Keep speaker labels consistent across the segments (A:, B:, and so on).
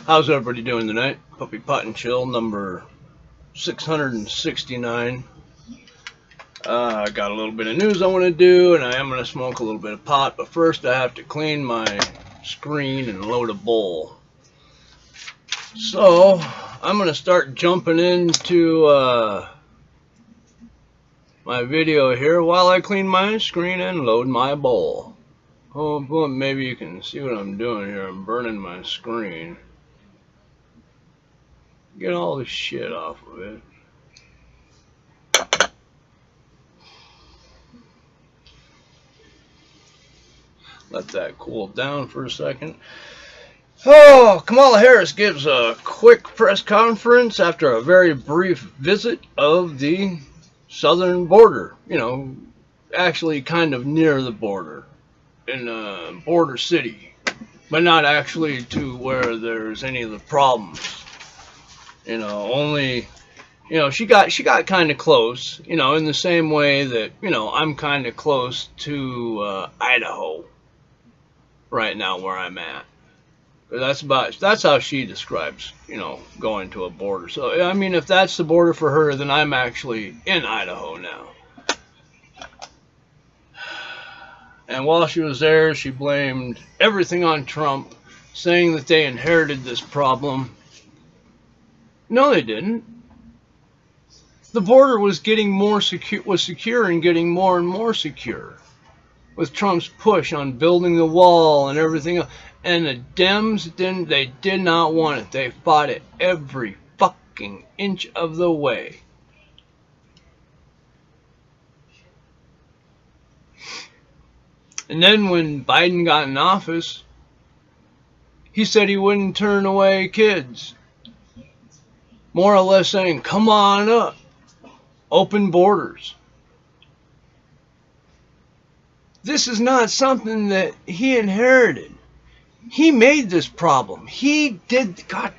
A: How's everybody doing tonight? Puppy Pot and Chill number 669. I got a little bit of news I want to do, and I am going to smoke a little bit of pot, but first I have to clean my screen and load a bowl. So, I'm going to start jumping into my video here while I clean my screen and load my bowl. Oh, well, maybe you can see what I'm doing here. I'm burning my screen. Get all the shit off of it. Let that cool down for a second. Oh, Kamala Harris gives a quick press conference after a very brief visit of the southern border. You know, actually kind of near the border, in a border city, but not actually to where there's any of the problems. You know, only, you know, she got kind of close, you know, in the same way that, you know, I'm kind of close to Idaho right now where I'm at. That's how she describes, you know, going to a border. So, I mean, if that's the border for her, then I'm actually in Idaho now. And while she was there, she blamed everything on Trump, saying that they inherited this problem. No, they didn't. The border was getting more secure and getting more and more secure with Trump's push on building the wall and everything else. And the Dems did not want it. They fought it every fucking inch of the way. And then when Biden got in office, he said he wouldn't turn away kids. More or less saying, come on up, open borders. This is not something that he inherited. He made this problem. He did, God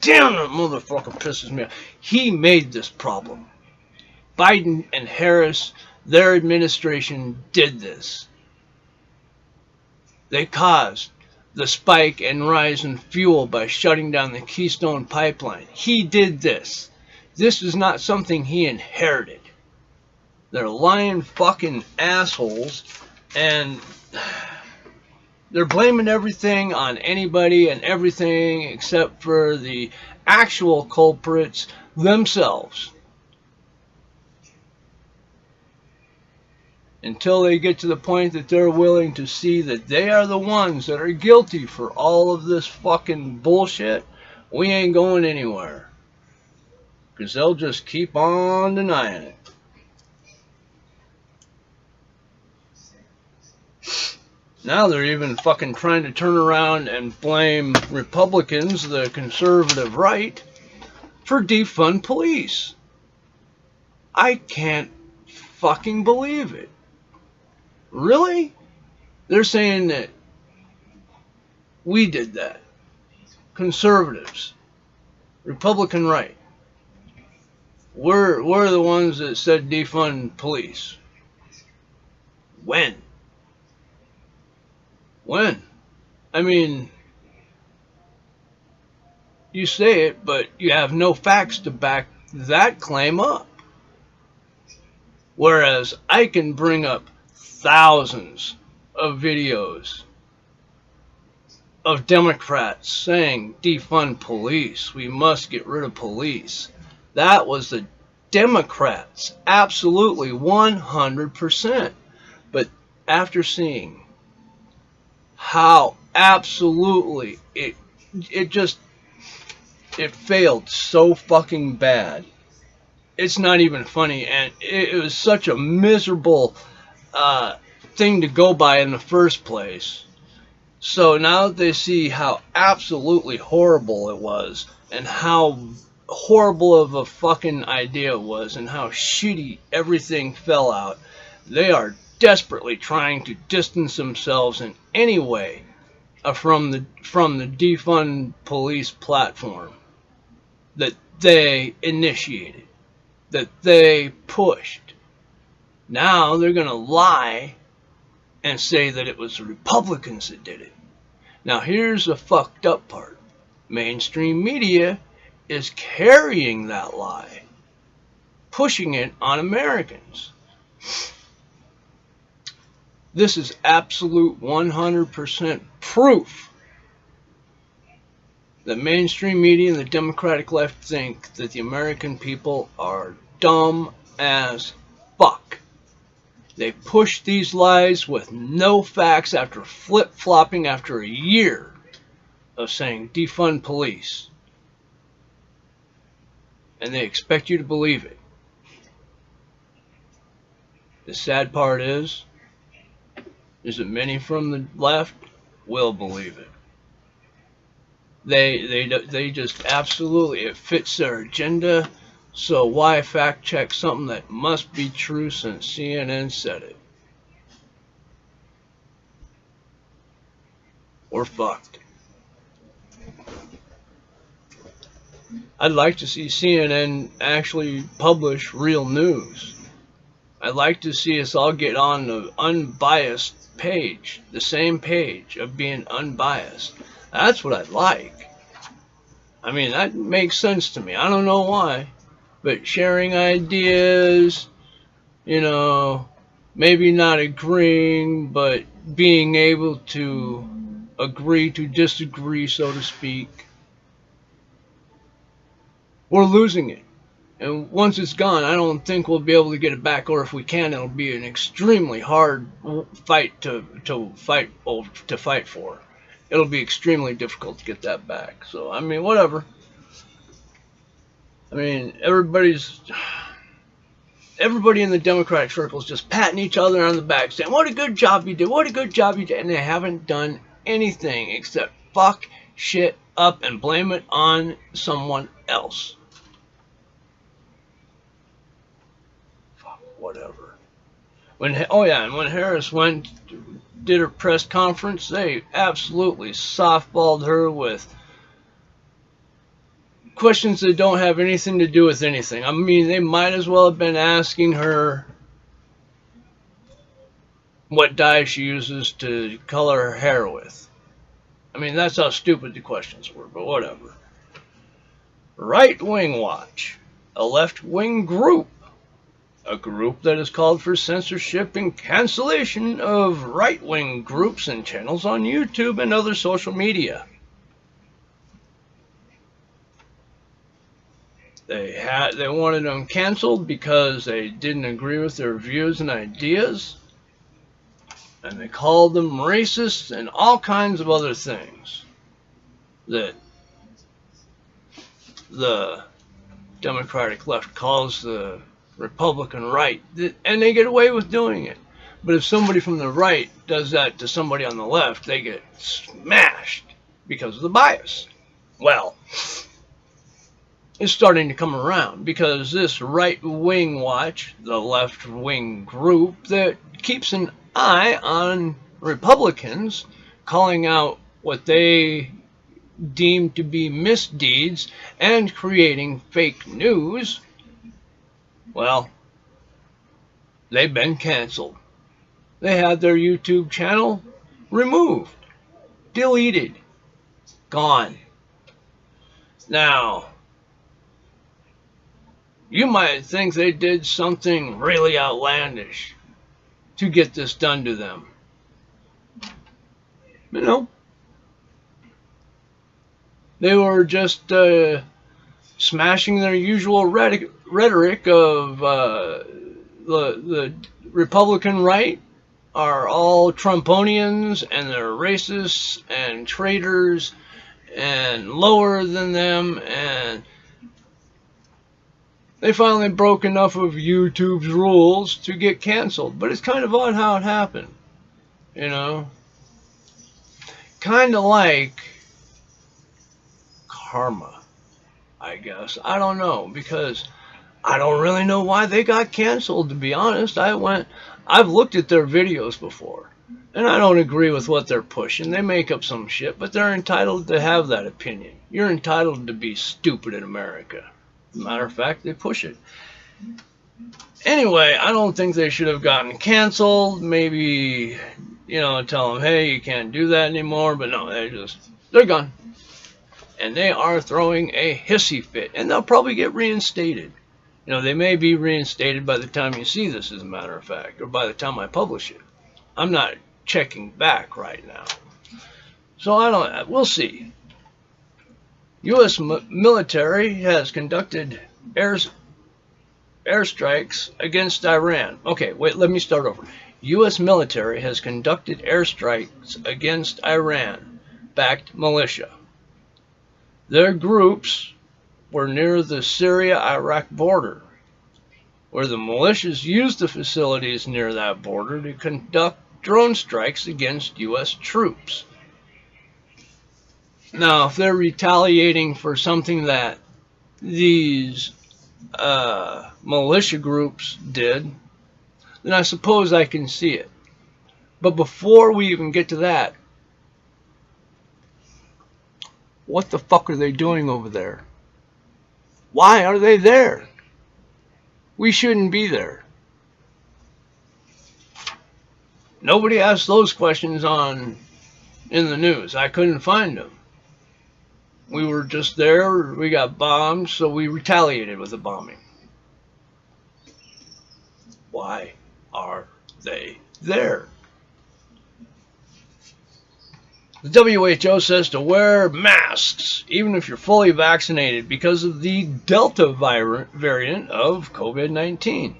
A: damn, that motherfucker pisses me off. He made this problem. Biden and Harris, their administration did this. They caused the spike and rise in fuel by shutting down the Keystone Pipeline. He did this. This is not something he inherited. They're lying fucking assholes, and they're blaming everything on anybody and everything except for the actual culprits themselves. Until they get to the point that they're willing to see that they are the ones that are guilty for all of this fucking bullshit, we ain't going anywhere. Because they'll just keep on denying it. Now they're even fucking trying to turn around and blame Republicans, the conservative right, for defund police. I can't fucking believe it. Really? They're saying that we did that. Conservatives. Republican right. We're the ones that said defund police. When? When? I mean, you say it, but you have no facts to back that claim up. Whereas I can bring up thousands of videos of Democrats saying defund police, we must get rid of police. That was the Democrats, absolutely 100%. But after seeing how absolutely it failed so fucking bad, it's not even funny, and it was such a miserable thing to go by in the first place. So now that they see how absolutely horrible it was, and how horrible of a fucking idea it was, and how shitty everything fell out, they are desperately trying to distance themselves in any way from the defund police platform that they initiated, that they pushed. Now they're going to lie and say that it was the Republicans that did it. Now here's the fucked up part. Mainstream media is carrying that lie, pushing it on Americans. This is absolute 100% proof that mainstream media and the Democratic left think that the American people are dumb as fuck. They push these lies with no facts after flip-flopping after a year of saying defund police. And they expect you to believe it. The sad part is that many from the left will believe it. They just absolutely, it fits their agenda. So why fact check something that must be true since CNN said it? We're fucked. I'd like to see CNN actually publish real news. I'd like to see us all get on the unbiased page, the same page of being unbiased. That's what I'd like. I mean, that makes sense to me. I don't know why, but sharing ideas, you know, maybe not agreeing, but being able to agree to disagree, so to speak. We're losing it. And once it's gone, I don't think we'll be able to get it back, or if we can, it'll be an extremely hard fight to fight for. It'll be extremely difficult to get that back. So, I mean, whatever. I mean, everybody in the Democratic circle is just patting each other on the back, saying, what a good job you did, what a good job you did. And they haven't done anything except fuck shit up and blame it on someone else. Whatever. When Harris did her press conference, they absolutely softballed her with questions that don't have anything to do with anything. I mean, they might as well have been asking her what dye she uses to color her hair with. I mean, that's how stupid the questions were, but whatever. Right Wing Watch, a left-wing group. A group that has called for censorship and cancellation of right-wing groups and channels on YouTube and other social media. They wanted them canceled because they didn't agree with their views and ideas. And they called them racist and all kinds of other things that the Democratic left calls the Republican right, and they get away with doing it. But if somebody from the right does that to somebody on the left, they get smashed because of the bias. Well, it's starting to come around because this Right Wing Watch, the left-wing group that keeps an eye on Republicans, calling out what they deem to be misdeeds and creating fake news, well, they've been canceled. They had their YouTube channel removed, deleted, gone. Now, you might think they did something really outlandish to get this done to them. But no. They were just smashing their usual rhetoric of the Republican right are all Trumponians and they're racists and traitors and lower than them, and they finally broke enough of YouTube's rules to get canceled. But it's kind of odd how it happened, you know? Kind of like karma, I guess. I don't know, because I don't really know why they got canceled, to be honest. I've looked at their videos before, and I don't agree with what they're pushing. They make up some shit, but they're entitled to have that opinion. You're entitled to be stupid in America. As a matter of fact, they push it. Anyway, I don't think they should have gotten canceled. Maybe you know, tell them, hey, you can't do that anymore. But no, they're gone. And they are throwing a hissy fit. And they'll probably get reinstated. You know, they may be reinstated by the time you see this, as a matter of fact, or by the time I publish it. I'm not checking back right now. So we'll see. U.S. military has conducted airstrikes against Iran. Okay, wait, let me start over. U.S. military has conducted airstrikes against Iran-backed militia. Their groups were near the Syria-Iraq border, where the militias used the facilities near that border to conduct drone strikes against U.S. troops. Now, if they're retaliating for something that these militia groups did, then I suppose I can see it. But before we even get to that, what the fuck are they doing over there? Why are they there? We shouldn't be there. Nobody asked those questions in the news. I couldn't find them. We were just there. We got bombed, so we retaliated with the bombing. Why are they there? The WHO says to wear masks even if you're fully vaccinated because of the Delta variant of COVID-19.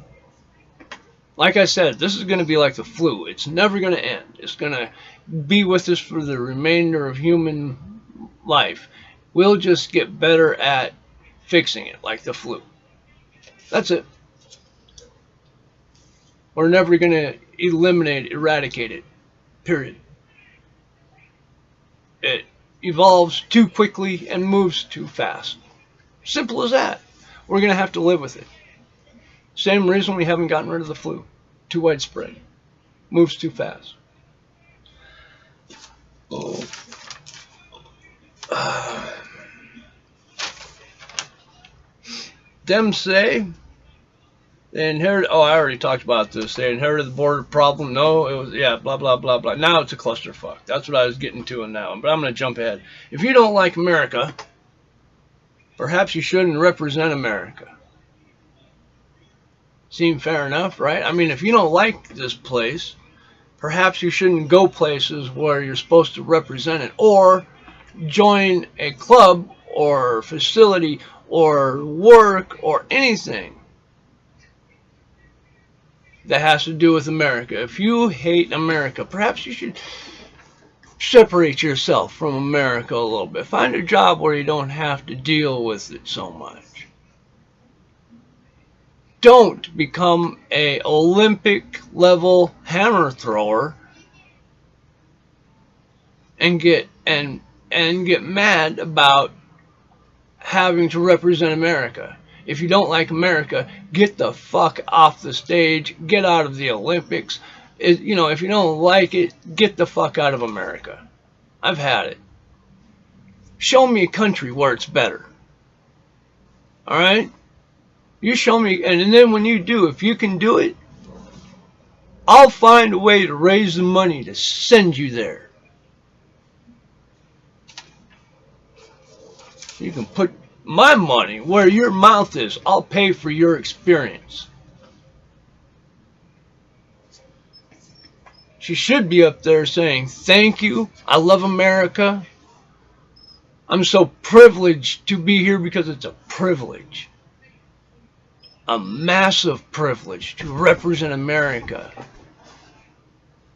A: Like I said, this is going to be like the flu. It's never going to end. It's going to be with us for the remainder of human life. We'll just get better at fixing it, like the flu. That's it. We're never going to eradicate it. Period. It evolves too quickly and moves too fast. Simple as that. We're going to have to live with it. Same reason we haven't gotten rid of the flu. Too widespread. Moves too fast. Them say they inherited. Oh, I already talked about this. They inherited the border problem. No, it was, yeah, blah, blah, blah, blah. Now it's a clusterfuck. That's what I was getting to now. But I'm going to jump ahead. If you don't like America, perhaps you shouldn't represent America. Seem fair enough, right? I mean, if you don't like this place, perhaps you shouldn't go places where you're supposed to represent it, or join a club or facility or work or anything that has to do with America. If you hate America, perhaps you should separate yourself from America a little bit. Find a job where you don't have to deal with it so much. Don't become an Olympic level hammer thrower and get mad about having to represent America. If you don't like America, get the fuck off the stage. Get out of the Olympics. If you don't like it, get the fuck out of America. I've had it. Show me a country where it's better. All right? You show me, and then when you do, if you can do it, I'll find a way to raise the money to send you there. You can put my money where your mouth is. I'll pay for your experience. She should be up there saying, thank you, I love America. I'm so privileged to be here because it's a privilege. A massive privilege to represent America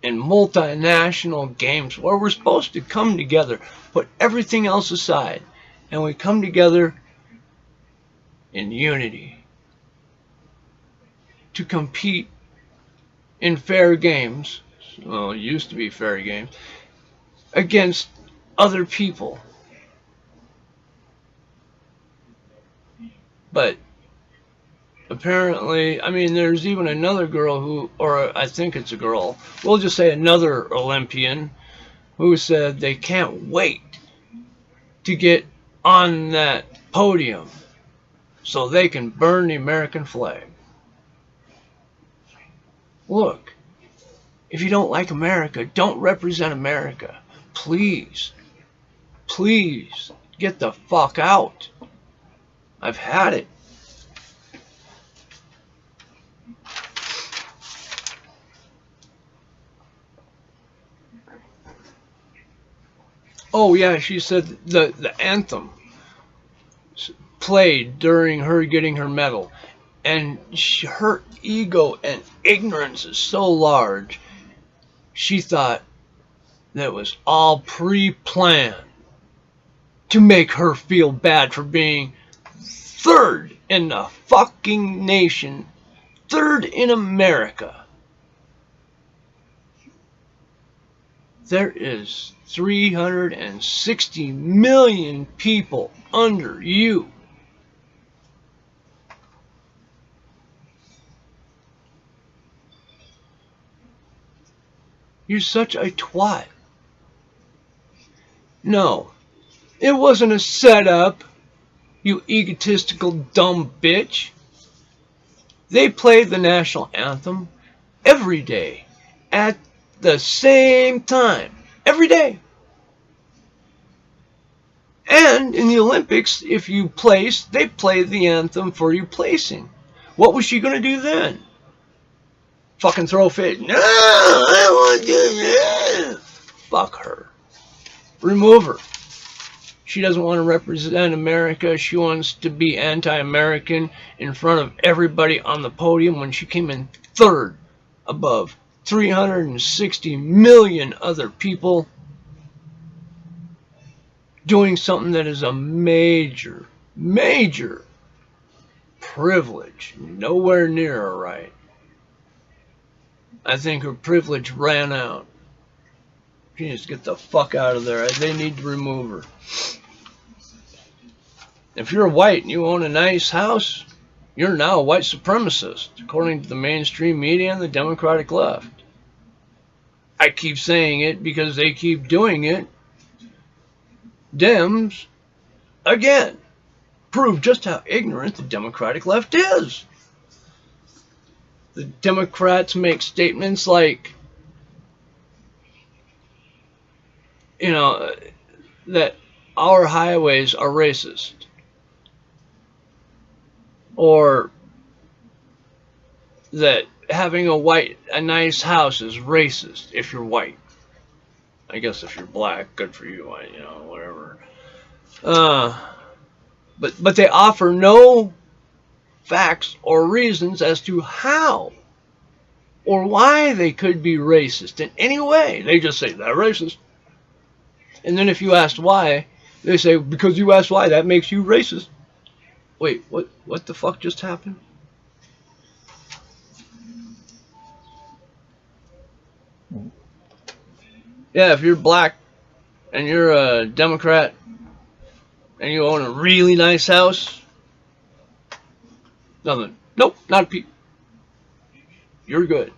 A: in multinational games where we're supposed to come together, put everything else aside, and we come together in unity to compete in fair games, well, it used to be fair games, against other people. But apparently, I mean, there's even another girl or I think it's a girl, we'll just say another Olympian, who said they can't wait to get on that podium so they can burn the American flag. Look, If you don't like America, don't represent America. Please, please, get the fuck out. I've had it. Oh yeah, she said the anthem played during her getting her medal, and her ego and ignorance is so large, she thought that it was all pre-planned to make her feel bad for being third in the fucking nation, third in America. There is 360 million people under you. You're such a twat. No, it wasn't a setup, you egotistical dumb bitch. They play the national anthem every day at the same time. Every day. And in the Olympics, if you place, they play the anthem for you placing. What was she going to do then? Fucking throw a fit. No, I want to do that. Fuck her. Remove her. She doesn't want to represent America. She wants to be anti-American in front of everybody on the podium when she came in third above 360 million other people doing something that is a major, major privilege. Nowhere near her right. I think her privilege ran out. She needs to get the fuck out of there. They need to remove her. If you're white and you own a nice house, you're now a white supremacist, according to the mainstream media and the Democratic left. I keep saying it because they keep doing it. Dems, again, prove just how ignorant the Democratic left is. The Democrats make statements like, you know, that our highways are racist. Or that having a nice house is racist if you're white. I guess if you're black, good for you, you know, whatever. But they offer no facts or reasons as to how or why they could be racist in any way. They just say they're racist. And then if you ask why, they say, because you asked why, that makes you racist. Wait, what the fuck just happened? Yeah, if you're black and you're a Democrat and you own a really nice house, nothing. Nope, not a peep. You're good.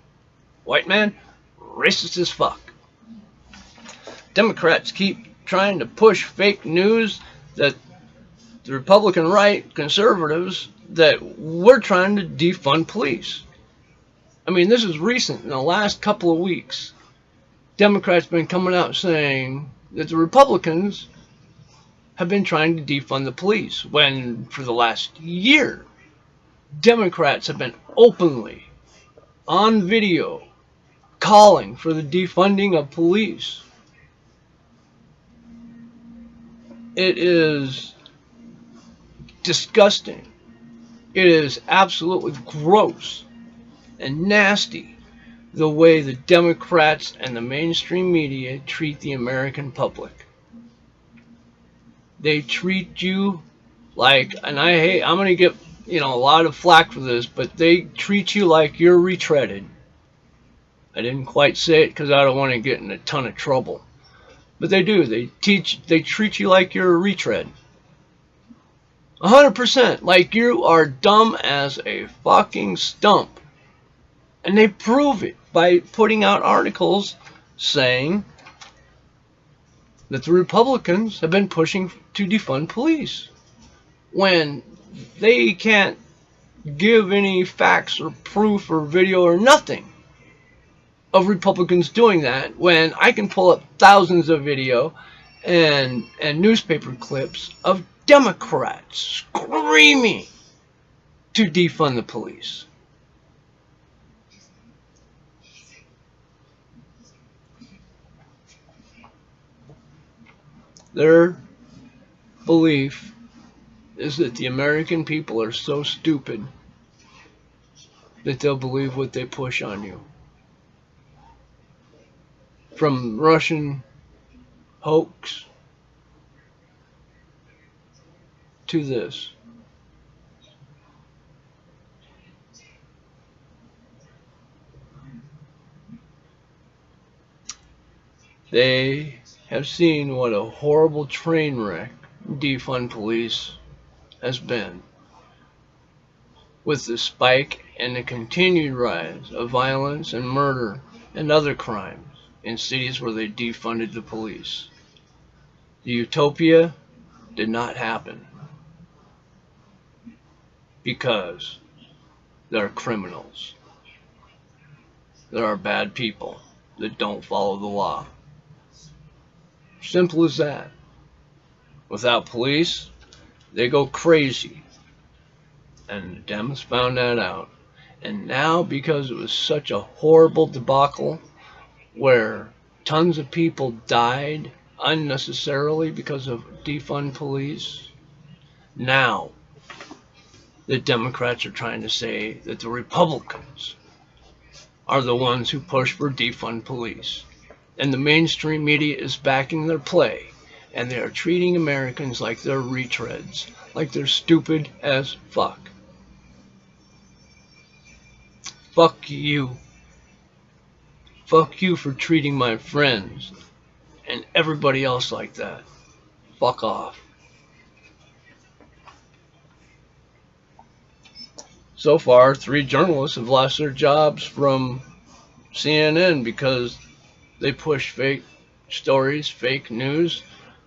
A: White man, racist as fuck. Democrats keep trying to push fake news that the Republican right, conservatives, that we're trying to defund police. I mean, this is recent, in the last couple of weeks. Democrats have been coming out saying that the Republicans have been trying to defund the police, when for the last year, Democrats have been openly, on video, calling for the defunding of police. It is disgusting. It is absolutely gross and nasty the way the Democrats and the mainstream media treat the American public. They treat you like, and I'm going to get, you know, a lot of flack for this, but they treat you like you're retreaded. I didn't quite say it because I don't want to get in a ton of trouble. But they do. They treat you like you're a retread. 100%. Like you are dumb as a fucking stump. And they prove it by putting out articles saying that the Republicans have been pushing to defund police, when they can't give any facts or proof or video or nothing of Republicans doing that when I can pull up thousands of video and newspaper clips of Democrats screaming to defund the police. Their belief is that the American people are so stupid that they'll believe what they push on you. From Russian hoax to this. They have seen what a horrible train wreck defund police has been, with the spike and the continued rise of violence and murder and other crimes in cities where they defunded the police. The utopia did not happen because there are criminals. There are bad people that don't follow the law. Simple as that. Without police, they go crazy. And the Dems found that out. And now, because it was such a horrible debacle where tons of people died unnecessarily because of defund police, now the Democrats are trying to say that the Republicans are the ones who push for defund police. And the mainstream media is backing their play. And they are treating Americans like they're retreads. Like they're stupid as fuck. Fuck you. Fuck you for treating my friends and everybody else like that. Fuck off. So far, 3 journalists have lost their jobs from CNN because they push fake stories, fake news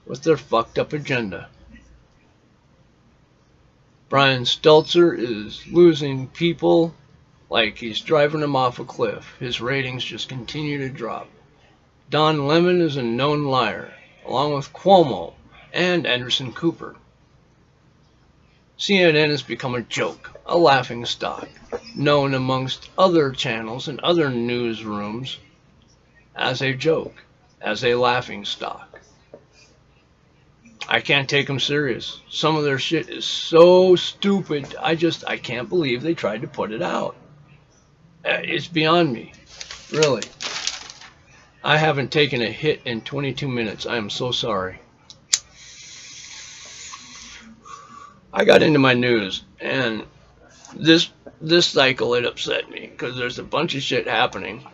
A: with their fucked up agenda. Brian Stelter is losing people like he's driving them off a cliff. His ratings just continue to drop. Don Lemon is a known liar, along with Cuomo and Anderson Cooper. CNN has become a joke, a laughing stock, known amongst other channels and other newsrooms as a joke, as a laughing stock. I can't take them serious. Some of their shit is so stupid, I can't believe they tried to put it out. It's beyond me, really. I haven't taken a hit in 22 minutes. I am so sorry. I got into my news, and this cycle, it upset me because there's a bunch of shit happening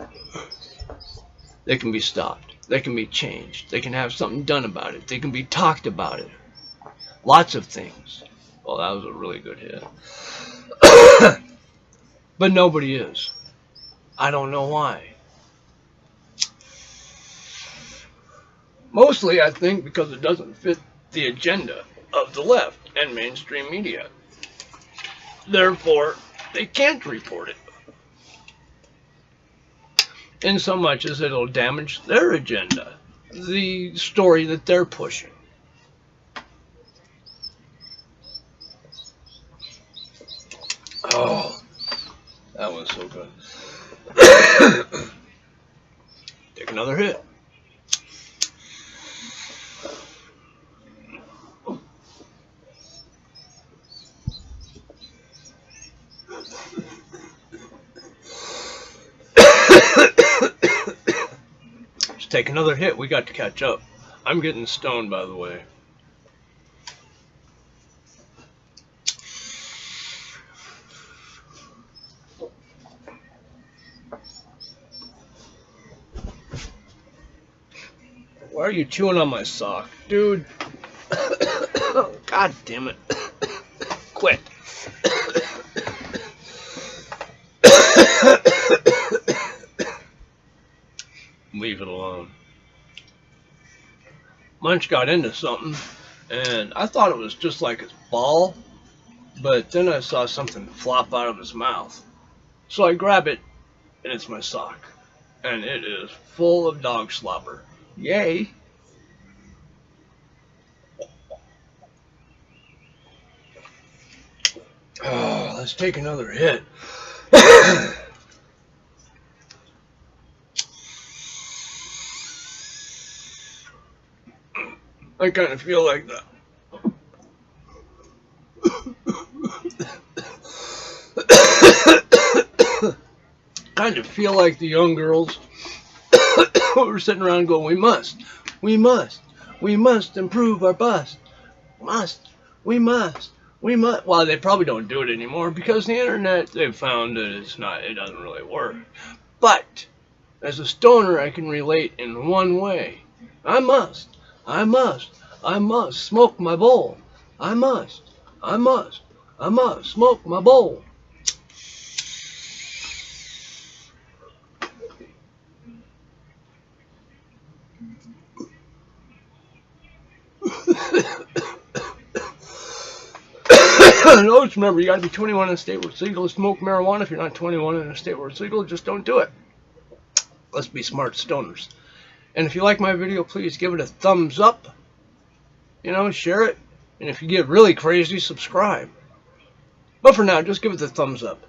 A: that can be stopped. They can be changed. They can have something done about it. They can be talked about it. Lots of things. Well, that was a really good hit. But nobody is. I don't know why. Mostly, I think, because it doesn't fit the agenda of the left and mainstream media. Therefore, they can't report it. In so much as it'll damage their agenda, the story that they're pushing. Oh, that was so good. Take another hit. Just take another hit. We got to catch up. I'm getting stoned, by the way. Why are you chewing on my sock? Dude. God damn it. Quit. Leave it alone. Munch got into something, and I thought it was just like his ball, but then I saw something flop out of his mouth. So I grab it, and it's my sock. and it is full of dog slobber. Yay! Oh, let's take another hit. I kind of feel like that. Kind of feel like the young girls who were sitting around going, we must improve our bust. We must. Well, they probably don't do it anymore because the internet, they've found that it doesn't really work. But as a stoner, I can relate in one way. I must smoke my bowl. I must smoke my bowl. Always remember, you got to be 21 in a state where it's legal to smoke marijuana. If you're not 21 in a state where it's legal, just don't do it. Let's be smart stoners. And if you like my video, please give it a thumbs up. Share it. And if you get really crazy, subscribe. But for now, just give it the thumbs up.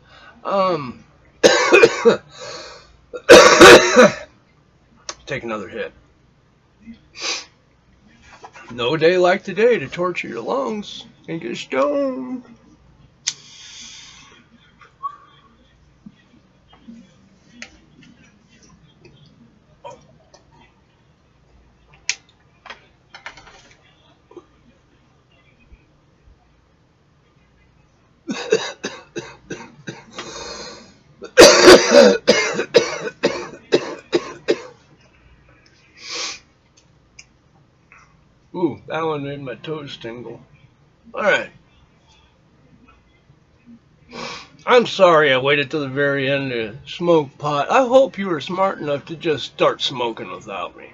A: Take another hit. No day like today to torture your lungs and get stoned. Ooh, that one made my toes tingle. Alright. I'm sorry I waited till the very end to smoke pot. I hope you were smart enough to just start smoking without me.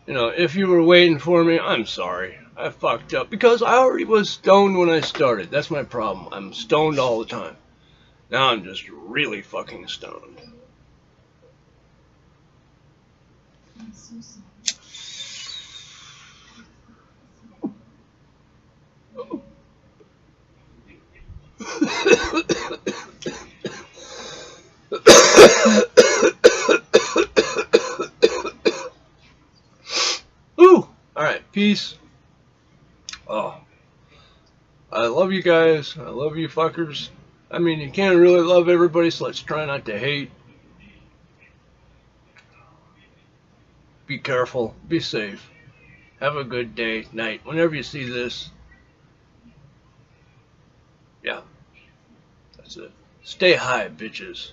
A: If you were waiting for me, I'm sorry. I fucked up because I already was stoned when I started. That's my problem. I'm stoned all the time. Now I'm just really fucking stoned. Ooh! Alright, peace. Oh. I love you guys. I love you fuckers. I mean, you can't really love everybody, so let's try not to hate. Be careful. Be safe. Have a good day, night, whenever you see this. Yeah. That's it. Stay high, bitches.